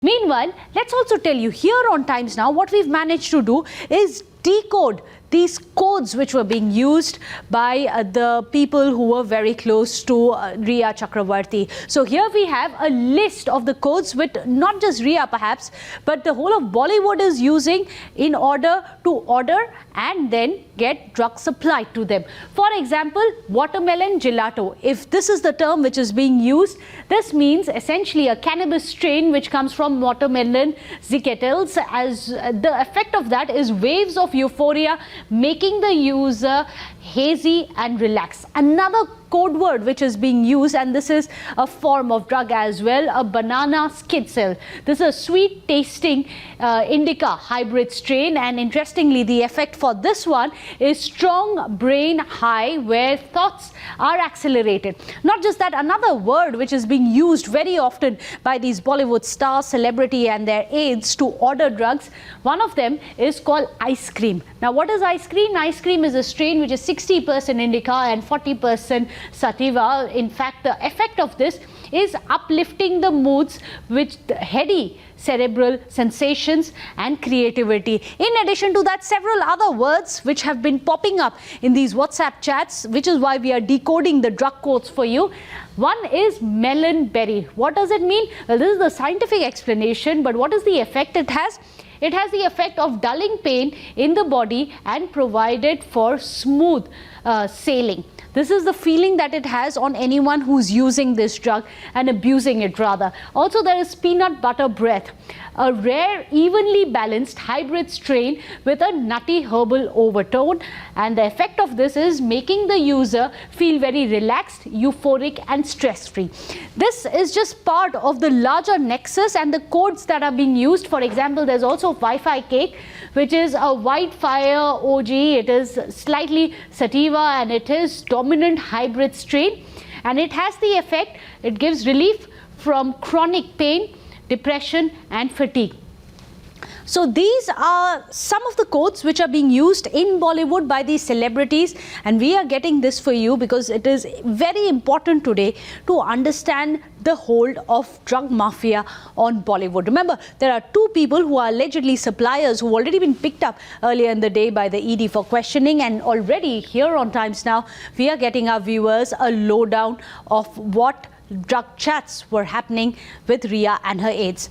Meanwhile, let's also tell you here on Times Now, what we've managed to do is decode these codes which were being used by the people who were very close to Rhea Chakravarti. So here we have a list of the codes which not just Rhea perhaps, but the whole of Bollywood is using in order to order and then get drugs supplied to them. For example, watermelon gelato. If this is the term which is being used, this means essentially a cannabis strain which comes from watermelon zicatels. As the effect of that is waves of euphoria, making the user hazy and relaxed. Another code word which is being used, and this is a form of drug as well, a banana skitzel. This is a sweet tasting indica hybrid strain, and interestingly the effect for this one is strong brain high where thoughts are accelerated. Not just that, another word which is being used very often by these Bollywood stars, celebrity and their aides to order drugs, one of them is called ice cream. Now what is ice cream? Ice cream is a strain which is 60% indica and 40% sativa. In fact, the effect of this is uplifting the moods with heady cerebral sensations and creativity. In addition to that, several other words which have been popping up in these WhatsApp chats, which is why we are decoding the drug codes for you. One is melon berry. What does it mean? Well, this is the scientific explanation, but what is the effect it has? It has the effect of dulling pain in the body and provided for smooth sailing. This is the feeling that it has on anyone who's using this drug and abusing it rather. Also, there is peanut butter breath, a rare, evenly balanced hybrid strain with a nutty herbal overtone, and the effect of this is making the user feel very relaxed, euphoric and stress-free. This is just part of the larger nexus and the codes that are being used. For example, there's also Wi-Fi cake, which is a white fire OG. It is slightly sativa and it is dominant hybrid strain, and it has the effect, it gives relief from chronic pain, depression and fatigue. So these are some of the codes which are being used in Bollywood by these celebrities, and we are getting this for you because it is very important today to understand the hold of drug mafia on Bollywood. Remember, there are two people who are allegedly suppliers who have already been picked up earlier in the day by the ED for questioning, and already here on Times Now we are getting our viewers a lowdown of what drug chats were happening with Rhea and her aides.